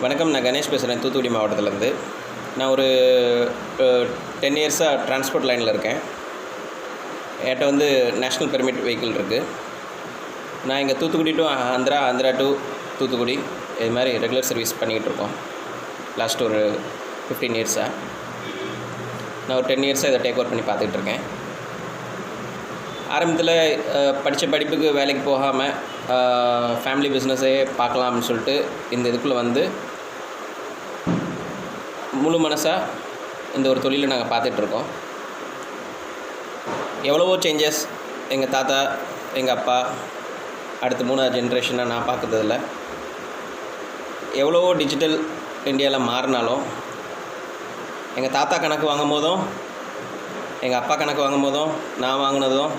வணக்கம், நான் கணேஷ் பேசுகிறேன். தூத்துக்குடி மாவட்டத்திலேருந்து. நான் ஒரு 10 இயர்ஸாக டிரான்ஸ்போர்ட் லைனில் இருக்கேன். என்கிட்ட வந்து நேஷ்னல் பெர்மிட் வெஹிக்கிள் இருக்குது. நான் இங்கே தூத்துக்குடி டு ஆந்திரா டு தூத்துக்குடி இது மாதிரி ரெகுலர் சர்வீஸ் பண்ணிக்கிட்டு இருக்கோம். லாஸ்ட் ஒரு 15 இயர்ஸாக. நான் ஒரு 10 இயர்ஸாக இதை டேக் ஓவர் பண்ணி பார்த்துக்கிட்டு இருக்கேன். ஆரம்பத்தில் படித்த படிப்புக்கு வேலைக்கு போகாமல் ஃபேமிலி பிஸ்னஸே பார்க்கலாம்னு சொல்லிட்டு இந்த இதுக்குள்ளே வந்து முழு மனசாக இந்த ஒரு தொழிலை நாங்கள் பார்த்துட்ருக்கோம். எவ்வளவோ சேஞ்சஸ் எங்கள் தாத்தா, எங்கள் அப்பா, அடுத்த 3வது ஜென்ரேஷனாக நான் பார்க்குறதில்ல. எவ்வளவோ டிஜிட்டல் இந்தியாவில் மாறினாலும் எங்கள் தாத்தா கணக்கு வாங்கும் போதும் எங்கள் அப்பா கணக்கு வாங்கும் போதும் நான் வாங்கினதும்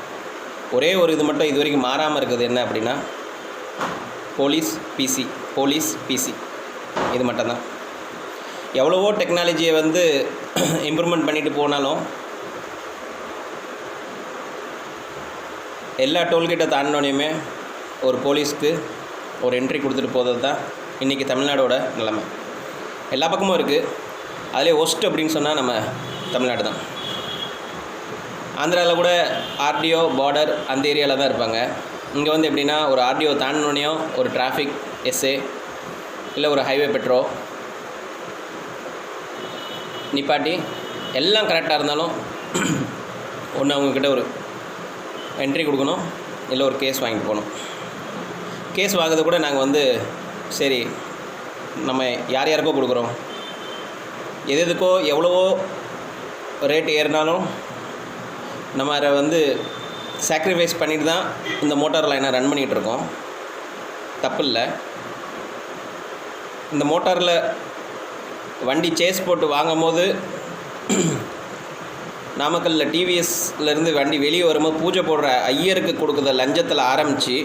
ஒரே ஒரு இது மட்டும் இது வரைக்கும் மாறாமல் இருக்குது. என்ன அப்படின்னா போலீஸ் பிசி இது மட்டும்தான். எவ்வளவோ டெக்னாலஜியை வந்து இம்ப்ரூவ்மெண்ட் பண்ணிட்டு போனாலும் எல்லா டோல்கேட்டை தாண்டினோடையுமே ஒரு போலீஸ்க்கு ஒரு என்ட்ரி கொடுத்துட்டு போகிறது தான் இன்றைக்கி தமிழ்நாடோட நிலைமை. எல்லா பக்கமும் இருக்குது. அதிலே ஒஸ்ட் அப்படின்னு சொன்னால் நம்ம தமிழ்நாடு தான். ஆந்திராவில் கூட ஆர்டிஓ பார்டர் அந்த ஏரியாவில் தான் இருப்பாங்க. இங்கே வந்து எப்படின்னா ஒரு ஆர்டிஓ தாண்டினோடனையும் ஒரு டிராஃபிக் எஸ்ஏ இல்லை ஒரு ஹைவே பெட்ரோ நிப்பாட்டி எல்லாம் கரெக்டாக இருந்தாலும் ஒன்று அவங்கக்கிட்ட ஒரு என்ட்ரி கொடுக்கணும், இல்லை ஒரு கேஸ் வாங்கிட்டு போகணும். கேஸ் வாங்குறது கூட நாங்கள் வந்து சரி நம்ம யார் யாருக்கோ கொடுக்குறோம், எதுக்கோ எவ்வளவோ ரேட் ஏறினாலும் நம்ம அதை வந்து சாக்ரிஃபைஸ் பண்ணிட்டு தான் இந்த மோட்டார் லைனை ரன் பண்ணிகிட்ருக்கோம். தப்பு இல்லை. இந்த மோட்டாரில் வண்டி சேஸ் போட்டு வாங்கும் போது நாமக்கல்லில் டிவிஎஸ்லேருந்து வண்டி வெளியே வரும்போது பூஜை போடுற ஐயருக்கு கொடுக்குற லஞ்சத்தில் ஆரம்பித்து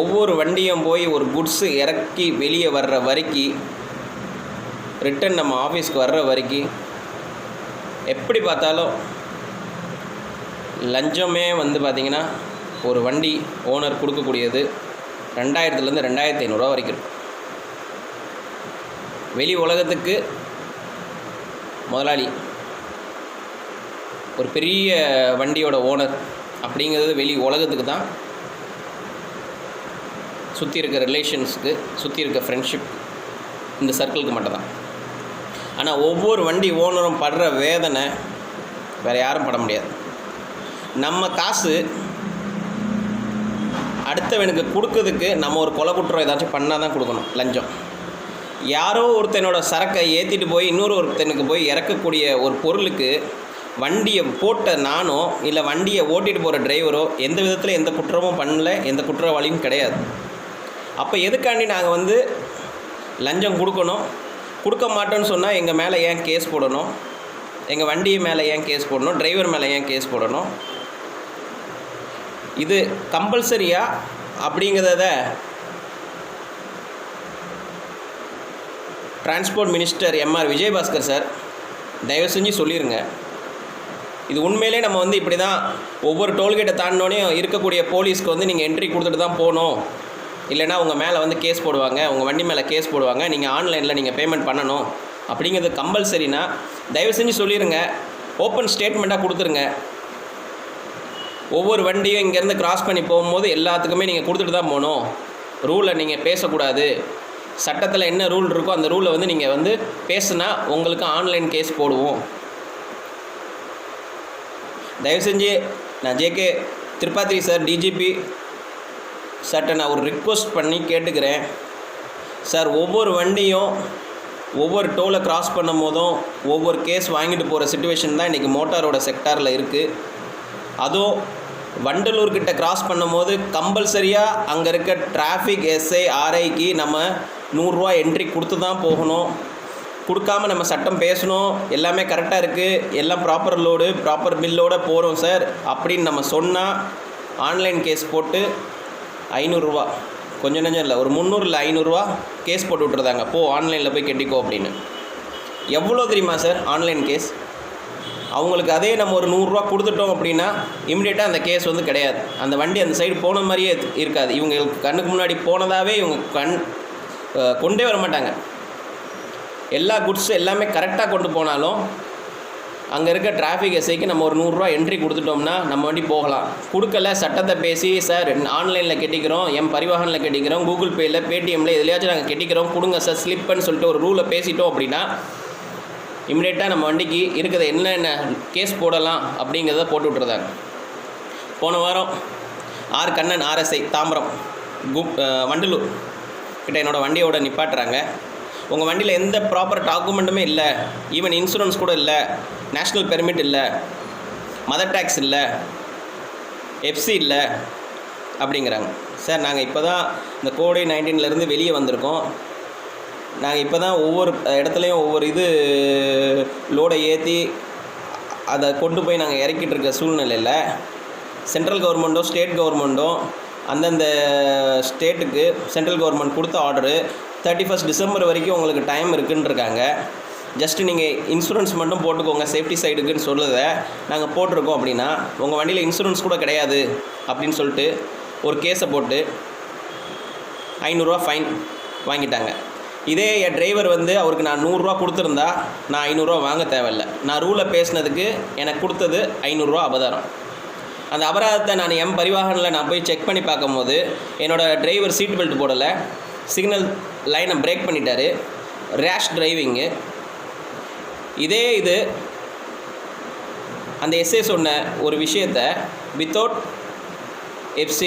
ஒவ்வொரு வண்டியும் போய் ஒரு குட்ஸு இறக்கி வெளியே வர்ற வரைக்கும் ரிட்டன் நம்ம ஆஃபீஸ்க்கு வர்ற வரைக்கும் எப்படி பார்த்தாலும் லஞ்சமே வந்து பார்த்திங்கன்னா ஒரு வண்டி ஓனர் கொடுக்கக்கூடியது 2000லேருந்து 2500 ரூபா வரைக்கும் இருக்கும். வெளி உலகத்துக்கு முதலாளி ஒரு பெரிய வண்டியோட ஓனர் அப்படிங்கிறது வெளி உலகத்துக்கு தான். சுற்றி இருக்க ரிலேஷன்ஸுக்கு, சுற்றி இருக்க ஃப்ரெண்ட்ஷிப், இந்த சர்க்கிளுக்கு மட்டும்தான். ஆனால் ஒவ்வொரு வண்டி ஓனரும் படுற வேதனை வேறு யாரும் பட முடியாது. நம்ம காசு அடுத்தவனுக்கு கொடுக்கறதுக்கு நம்ம ஒரு கொலை குற்றம் ஏதாச்சும் பண்ணால் தான் கொடுக்கணும் லஞ்சம். யாரோ ஒருத்தனோட சரக்கை ஏற்றிட்டு போய் இன்னொரு ஒருத்தனுக்கு போய் இறக்கக்கூடிய ஒரு பொருளுக்கு வண்டியை போட்ட நானோ இல்லை வண்டியை ஓட்டிகிட்டு போகிற டிரைவரோ எந்த விதத்தில் எந்த குற்றமும் பண்ணல, எந்த குற்றவாளியும் கிடையாது. அப்போ எதுக்காண்டி நாங்கள் வந்து லஞ்சம் கொடுக்கணும்? கொடுக்க மாட்டோன்னு சொன்னால் எங்கள் மேலே ஏன் கேஸ் போடணும்? எங்கள் வண்டி மேலே ஏன் கேஸ் போடணும்? டிரைவர் மேலே ஏன் கேஸ் போடணும்? இது கம்பல்சரியா அப்படிங்கிறத transport minister MR Vijayabaskar sir தயவு செஞ்சு சொல்லிடுங்க. இது உண்மையிலே நம்ம வந்து இப்படி தான் ஒவ்வொரு டோல்கேட்டை தாண்டினோடனே இருக்கக்கூடிய போலீஸ்க்கு வந்து நீங்கள் என்ட்ரி கொடுத்துட்டு தான் போகணும், இல்லைனா உங்கள் மேலே வந்து கேஸ் போடுவாங்க, உங்கள் வண்டி மேலே கேஸ் போடுவாங்க, நீங்கள் ஆன்லைனில் நீங்கள் பேமெண்ட் பண்ணணும் அப்படிங்கிறது கம்பல்சரினா தயவு செஞ்சு சொல்லிடுங்க. ஓப்பன் ஸ்டேட்மெண்ட்டாக கொடுத்துருங்க. ஒவ்வொரு வண்டியும் இங்கேருந்து கிராஸ் பண்ணி போகும்போது எல்லாத்துக்குமே நீங்கள் கொடுத்துட்டு தான் போகணும். ரூலை நீங்கள் பேசக்கூடாது. சட்டத்தில் என்ன ரூல் இருக்கோ அந்த ரூலை வந்து நீங்கள் வந்து பேசுனா உங்களுக்கு ஆன்லைன் கேஸ் போடுவோம். தயவு செஞ்சு நான் ஜேகே திரிபாதி சார் டிஜிபி சார்ட்ட நான் ஒரு ரிக்வெஸ்ட் பண்ணி கேட்டுக்கிறேன். சார், ஒவ்வொரு வண்டியும் ஒவ்வொரு டோலை கிராஸ் பண்ணும் போதும் ஒவ்வொரு கேஸ் வாங்கிட்டு போகிற சிச்சுவேஷன் தான் இன்றைக்கி மோட்டாரோட செக்டாரில் இருக்குது. அதுவும் வண்டலூர்கிட்ட கிராஸ் பண்ணும் போது கம்பல்சரியாக அங்கே இருக்க டிராஃபிக் எஸ்ஐ ஆர்ஐக்கு நம்ம 100 ரூபா என்ட்ரி கொடுத்து தான் போகணும். கொடுக்காமல் நம்ம சட்டம் பேசணும், எல்லாமே கரெக்டாக இருக்குது, எல்லாம் ப்ராப்பர் லோடு ப்ராப்பர் பில்லோடு போகிறோம் சார் அப்படின்னு நம்ம சொன்னால் ஆன்லைன் கேஸ் போட்டு 500 ரூபா, கொஞ்சம் நஞ்சம் இல்லை, ஒரு 300 இல்லை 500 ரூபா கேஸ் போட்டு விட்டுருதாங்க. போ ஆன்லைனில் போய் கட்டிக்கோ அப்படின்னு. எவ்வளோ தெரியுமா சார் ஆன்லைன் கேஸ்? அவங்களுக்கு அதே நம்ம ஒரு 100 ரூபா கொடுத்துட்டோம் அப்படின்னா இமிடியேட்டாக அந்த கேஸ் வந்து கிடையாது. அந்த வண்டி அந்த சைடு போன மாதிரியே இருக்காது. இவங்களுக்கு கண்ணுக்கு முன்னாடி போனதாகவே இவங்க கொண்டே வர மாட்டாங்க. எல்லா குட்ஸ் எல்லாமே கரெக்டாக கொண்டு போனாலும் அங்கே இருக்க டிராஃபிக் எஸ்ஐக்கு நம்ம ஒரு 100 ரூபா என்ட்ரி கொடுத்துட்டோம்னா நம்ம வண்டி போகலாம். கொடுக்கல சட்டத்தை பேசி சார் ஆன்லைனில் கட்டிக்கிறோம், பரிவாகனில் கட்டிக்கிறோம், கூகுள் பேயில், பேடிஎம்மில் எதுலையாச்சும் நாங்கள் கட்டிக்கிறோம், கொடுங்க சார் ஸ்லிப்புன்னு சொல்லிட்டு ஒரு ரூலை பேசிட்டோம் அப்படின்னா இமிடியேட்டாக நம்ம வண்டிக்கு இருக்கிறத என்னென்ன கேஸ் போடலாம் அப்படிங்கிறத போட்டு விட்டுருந்தாங்க. போன வாரம் ஆர் கண்ணன் RSI தாம்பரம் வண்டலூர் கிட்ட என்னோடய வண்டியோட நிப்பாட்டுறாங்க. உங்கள் வண்டியில் எந்த ப்ராப்பர் டாக்குமெண்ட்டுமே இல்லை, ஈவன் இன்சூரன்ஸ் கூட இல்லை, நேஷ்னல் பெர்மிட் இல்லை, மதர் டேக்ஸ் இல்லை, FC இல்லை அப்படிங்கிறாங்க. சார் நாங்கள் இப்போ தான் இந்த கோவிட் 19லேருந்து வெளியே வந்திருக்கோம். நாங்கள் இப்போ தான் ஒவ்வொரு இடத்துலையும் ஒவ்வொரு லோடை ஏற்றி அதை கொண்டு போய் நாங்கள் இறக்கிட்டு இருக்க சூழ்நிலையில் சென்ட்ரல் கவர்மெண்ட்டோ ஸ்டேட் கவர்மெண்ட்டோ அந்தந்த ஸ்டேட்டுக்கு சென்ட்ரல் கவர்மெண்ட் கொடுத்த ஆர்டரு 31 டிசம்பர் வரைக்கும் உங்களுக்கு டைம் இருக்குன்னு இருக்காங்க. ஜஸ்ட்டு நீங்கள் இன்சூரன்ஸ் மட்டும் போட்டுக்கோங்க சேஃப்டி சைடுக்குன்னு சொல்லுதை நாங்கள் போட்டிருக்கோம் அப்படின்னா உங்கள் வண்டியில் இன்சூரன்ஸ் கூட கிடையாது அப்படின்னு சொல்லிட்டு ஒரு கேஸை போட்டு 500 ரூபா ஃபைன் வாங்கிட்டாங்க. இதே என் டிரைவர் வந்து அவருக்கு நான் 100 ரூபா கொடுத்துருந்தா நான் 500 ரூபா வாங்க தேவையில்லை. நான் ரூலை பேசினதுக்கு எனக்கு கொடுத்தது 500 ரூபா அபராதம். அந்த அபராதத்தை நான் பரிவாகனில் நான் போய் செக் பண்ணி பார்க்கும்போது என்னோடய டிரைவர் சீட் பெல்ட் போடலை, சிக்னல் லைனை பிரேக் பண்ணிட்டாரு, ரேஷ் டிரைவிங்கு. இதே அந்த எஸ்ஐ சொன்ன ஒரு விஷயத்தை without FC,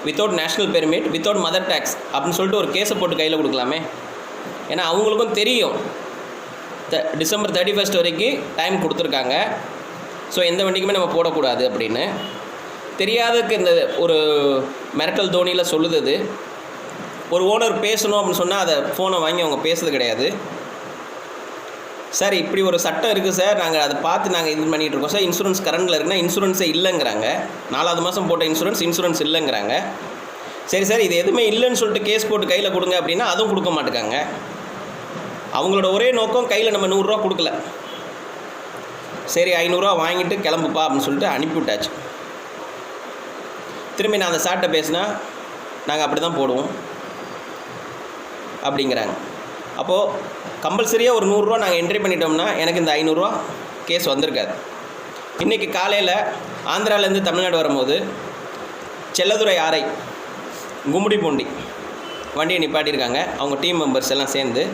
without national permit, without motor tax அப்படின்னு சொல்லிட்டு ஒரு கேஸை போட்டு கையில் கொடுக்கலாமே. ஏன்னா அவங்களுக்கும் தெரியும் டிசம்பர் 31 வரைக்கும் டைம் கொடுத்துருக்காங்க, ஸோ எந்த வண்டிக்குமே நம்ம போடக்கூடாது அப்படின்னு. தெரியாததுக்கு இந்த ஒரு மிரட்டல் தோனியில் சொல்லுது. ஒரு ஓனர் பேசணும் அப்படின்னு சொன்னால் அதை ஃபோனை வாங்கி அவங்க பேசுறது கிடையாது. சார் இப்படி ஒரு சட்டம் இருக்குது சார், நாங்கள் அதை பார்த்து நாங்கள் இது பண்ணிகிட்ருக்கோம் சார், இன்சூரன்ஸ் கரண்டில் இருக்குன்னா இன்சூரன்ஸே இல்லைங்கிறாங்க. 4வது மாதம் போட்ட இன்சூரன்ஸ் இல்லைங்கிறாங்க. சரி சார் இது எதுவுமே இல்லைன்னு சொல்லிட்டு கேஸ் போட்டு கையில் கொடுங்க அப்படின்னா அதுவும் கொடுக்க மாட்டேங்காங்க. அவங்களோட ஒரே நோக்கம் கையில் நம்ம 100 ரூபா கொடுக்கல, சரி 500 ரூபா வாங்கிட்டு கிளம்புப்பா அப்படின்னு சொல்லிட்டு அனுப்பிவிட்டாச்சு. திரும்பி நான் அந்த சார்ட்டை பேசினா நாங்கள் அப்படி தான் போடுவோம் அப்படிங்கிறாங்க. அப்போது கம்பல்சரியாக ஒரு 100 ரூபா நாங்கள் என்ட்ரி பண்ணிட்டோம்னா எனக்கு இந்த 500 ரூபா கேஸ் வந்திருக்காது. இன்றைக்கி காலையில் ஆந்திராவிலேருந்து தமிழ்நாடு வரும்போது செல்லதுரை RI கும்முடிப்பூண்டி வண்டியை நிப்பாட்டியிருக்காங்க. அவங்க டீம் மெம்பர்ஸ் எல்லாம் சேர்ந்து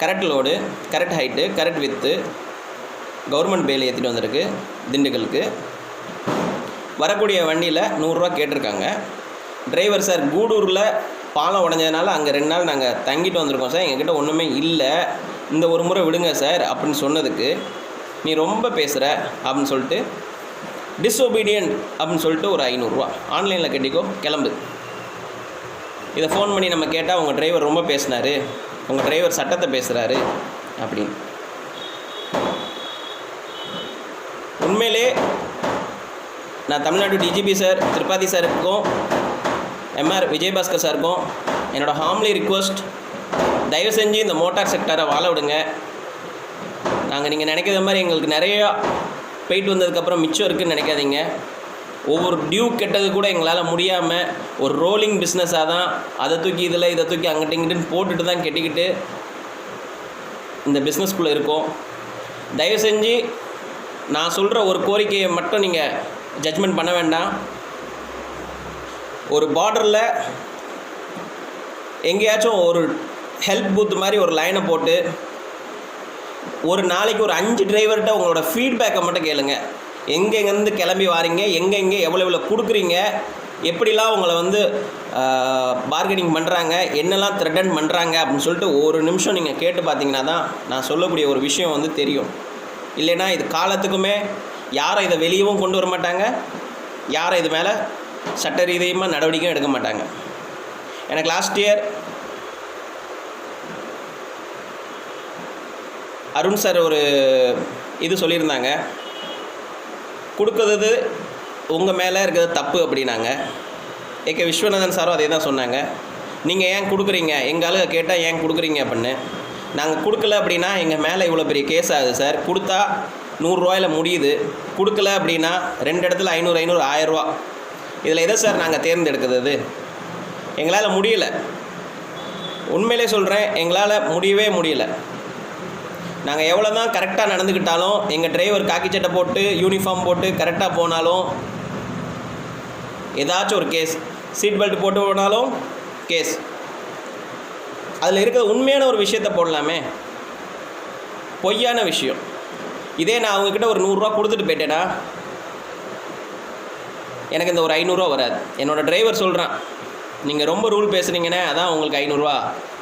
correct load, correct height, correct width government bale ஏற்றிட்டு வந்திருக்கு திண்டுக்கலுக்கு. வரக்கூடிய வண்டியில் 100 ரூபா கேட்டிருக்காங்க. டிரைவர் சார் கூடூரில் பாலம் உடஞ்சதுனால அங்கே 2 நாள் நாங்கள் தங்கிட்டு வந்திருக்கோம் சார், எங்ககிட்ட ஒன்றுமே இல்லை, இந்த ஒரு முறை விடுங்க சார் அப்படின்னு சொன்னதுக்கு நீ ரொம்ப பேசுகிற அப்படின்னு சொல்லிட்டு டிஸ்ஒபீடியன்ட் அப்படின்னு சொல்லிட்டு ஒரு 500 ரூபா ஆன்லைனில் கட்டிக்கோ கிளம்பு. இதை ஃபோன் பண்ணி நம்ம கேட்டால் உங்கள் டிரைவர் ரொம்ப பேசினார், உங்கள் டிரைவர் சட்டத்தை பேசுகிறாரு அப்படின்னு. உண்மையிலே நான் தமிழ்நாடு டிஜிபி சார் திரிபாதி சாருக்கும் MR விஜயபாஸ்கர் சாருக்கும் என்னோடய ஹார்ம்லி ரிக்வஸ்ட், தயவு செஞ்சு இந்த மோட்டார் செக்டரை வாழ விடுங்க. நாங்கள் நீங்கள் நினைக்கிற மாதிரி எங்களுக்கு நிறையா போயிட்டு வந்ததுக்கப்புறம் மிச்சம் இருக்குதுன்னு நினைக்காதீங்க. ஒவ்வொரு டியூ கெட்டது கூட எங்களால் முடியாமல் ஒரு ரோலிங் பிஸ்னஸாக தான் அதை தூக்கி இதில் இதை தூக்கி அங்கிட்ட இங்கிட்டுன்னு போட்டுட்டு தான் கெட்டிக்கிட்டு இந்த பிஸ்னஸ்குள்ளே இருக்கோம். தயவு செஞ்சு நான் சொல்கிற ஒரு கோரிக்கையை மட்டும் நீங்கள் ஜட்ஜ்மெண்ட் பண்ண வேண்டாம். ஒரு பார்டரில் எங்கேயாச்சும் ஒரு ஹெல்ப் பூத் மாதிரி ஒரு லைனை போட்டு ஒரு நாளைக்கு ஒரு 5 டிரைவர்கிட்ட உங்களோட ஃபீட்பேக்கை மட்டும் கேளுங்க. எங்கெங்கேருந்து கிளம்பி வாரீங்க, எங்கெங்கே எவ்வளோ கொடுக்குறீங்க, எப்படிலாம் உங்களை வந்து பார்கெனிங் பண்ணுறாங்க, என்னெல்லாம் த்ரெட்டன் பண்ணுறாங்க அப்படின்னு சொல்லிட்டு ஒரு நிமிஷம் நீங்கள் கேட்டு பார்த்தீங்கன்னா தான் நான் சொல்லக்கூடிய ஒரு விஷயம் வந்து தெரியும். இல்லைன்னா இது காலத்துக்குமே யாரை இதை வெளியவும் கொண்டு வர மாட்டாங்க, யாரை இது மேலே சட்ட ரீதியமாக நடவடிக்கையும் எடுக்க மாட்டாங்க. எனக்கு லாஸ்ட் இயர் அருண் சார் ஒரு இது சொல்லியிருந்தாங்க, கொடுக்குறது உங்கள் மேலே இருக்கிறது தப்பு அப்படின்னாங்க. ஏகே விஸ்வநாதன் சாரும் அதே தான் சொன்னாங்க. நீங்கள் ஏன் கொடுக்குறீங்க, எங்கள் ஆளுங்க கேட்டால் ஏன் கொடுக்குறீங்க அப்படின்னு. நாங்கள் கொடுக்கல அப்படின்னா எங்கள் மேலே இவ்வளோ பெரிய கேஸ் ஆகுது சார், கொடுத்தா 100 முடியுது. கொடுக்கல அப்படின்னா 2 இடத்துல 500 1000 இதில் எதை சார் நாங்கள் தேர்ந்தெடுக்கிறது? எங்களால் முடியல. உண்மையிலே சொல்கிறேன், எங்களால் முடியவே முடியல. நாங்கள் எவ்வளோ தான் கரெக்டாக நடந்துக்கிட்டாலும், எங்கள் டிரைவர் காக்கி சட்டை போட்டு யூனிஃபார்ம் போட்டு கரெக்டாக போனாலும் ஏதாச்சும் ஒரு கேஸ். சீட் பெல்ட் போட்டு போனாலும் கேஸ். அதில் இருக்கிற உண்மையான ஒரு விஷயத்தை போடலாமே, பொய்யான விஷயம். இதே நான் அவங்கக்கிட்ட ஒரு 100 ரூபா கொடுத்துட்டு போயிட்டேன்னா எனக்கு இந்த ஒரு 500 வராது. என்னோடய டிரைவர் சொல்கிறான், நீங்கள் ரொம்ப ரூல் பேசுகிறீங்கண்ணே, அதான் உங்களுக்கு 500.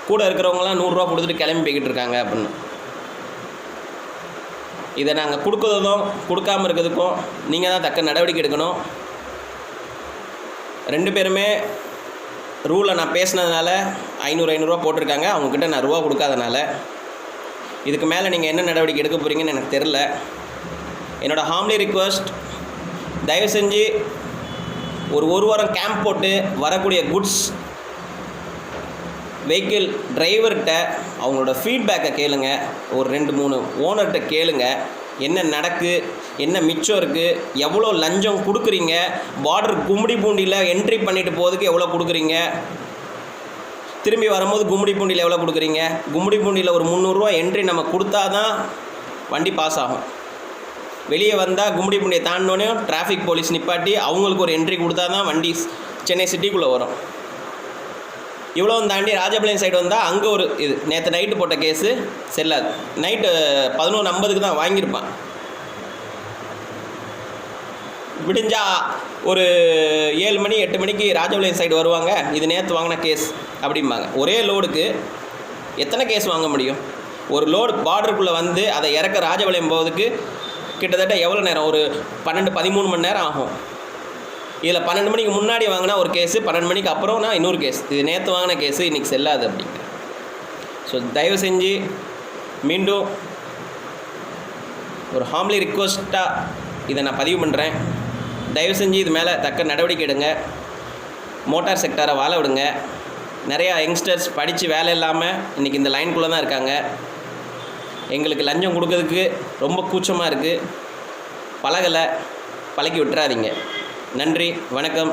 கூட இருக்கிறவங்களாம் 100 ரூபா கொடுத்துட்டு கிளம்பி போய்கிட்டு இருக்காங்க அப்படின்னு. இதை நாங்கள் கொடுக்குறதும் கொடுக்காமல் இருக்கிறதுக்கும் நீங்கள் தான் தக்க நடவடிக்கை எடுக்கணும். 2 பேருமே ரூலை நான் பேசினதுனால 500 போட்டிருக்காங்க. அவங்கக்கிட்ட நான் ரூபா கொடுக்காதனால இதுக்கு மேலே நீங்கள் என்ன நடவடிக்கை எடுக்க போகிறீங்கன்னு எனக்கு தெரில. என்னோடய ஹாம்லி ரிக்வெஸ்ட், தயவு செஞ்சு ஒரு வாரம் கேம்ப் போட்டு வரக்கூடிய குட்ஸ் வெஹிக்கிள் டிரைவர்கிட்ட அவங்களோட ஃபீட்பேக்கை கேளுங்க. ஒரு 2-3 ஓனர்கிட்ட கேளுங்க, என்ன நடக்கு, என்ன மிச்சம் இருக்குது, எவ்வளோ லஞ்சம் கொடுக்குறீங்க, பார்டர் கும்மிடிப்பூண்டியில் என்ட்ரி பண்ணிட்டு போகிறதுக்கு எவ்வளோ கொடுக்குறீங்க, திரும்பி வரும்போது கும்மிடிப்பூண்டியில் எவ்வளோ கொடுக்குறீங்க. கும்மிடிப்பூண்டியில் ஒரு 300 ரூபா என்ட்ரி நம்ம கொடுத்தா தான் வண்டி பாஸ் ஆகும். வெளியே வந்தால் கும்மிடிப்பூண்டியை தாண்டினோடனே டிராஃபிக் போலீஸ் நிப்பாட்டி அவங்களுக்கு ஒரு என்ட்ரி கொடுத்தா தான் வண்டி சென்னை சிட்டிக்குள்ளே வரும். இவ்வளோ தாண்டி ராஜபாளையம் சைடு வந்தால் அங்கே ஒரு இது. நேற்று நைட்டு போட்ட கேஸு செல்லாது. நைட்டு 11:50 தான் வாங்கியிருப்பான். விடிஞ்சா ஒரு 7 மணி 8 மணிக்கு ராஜபாளையம் சைடு வருவாங்க, இது நேற்று வாங்கின கேஸ் அப்படிம்பாங்க. ஒரே லோடுக்கு எத்தனை கேஸ் வாங்க முடியும்? ஒரு லோடு பார்டருக்குள்ளே வந்து அதை இறக்க ராஜபாளையம் போகிறதுக்கு கிட்டத்தட்ட எவ்வளோ நேரம்? ஒரு 12-13 மணி நேரம் ஆகும். இதில் 12 மணிக்கு முன்னாடி வாங்கினா ஒரு கேஸு, 12 மணிக்கு அப்புறம்னா இன்னொரு கேஸ். இது நேற்று வாங்கின கேஸு இன்றைக்கி செல்லாது அப்படிங்க. ஸோ தயவு செஞ்சு மீண்டும் ஒரு ஹாம்லி ரிக்வெஸ்ட்டாக இதை நான் பதிவு பண்ணுறேன். தயவு செஞ்சு இது மேலே தக்க நடவடிக்கை எடுங்க. மோட்டார் செக்டாரை வாழ விடுங்க. நிறையா யங்ஸ்டர்ஸ் படித்து வேலை இல்லாமல் இன்றைக்கி இந்த லைனுக்குள்ளே தான் இருக்காங்க. எங்களுக்கு லஞ்சம் கொடுக்கறதுக்கு ரொம்ப கூச்சமாக இருக்குது. பழகலை, பழக்கி விட்டுறாதீங்க. நன்றி, வணக்கம்.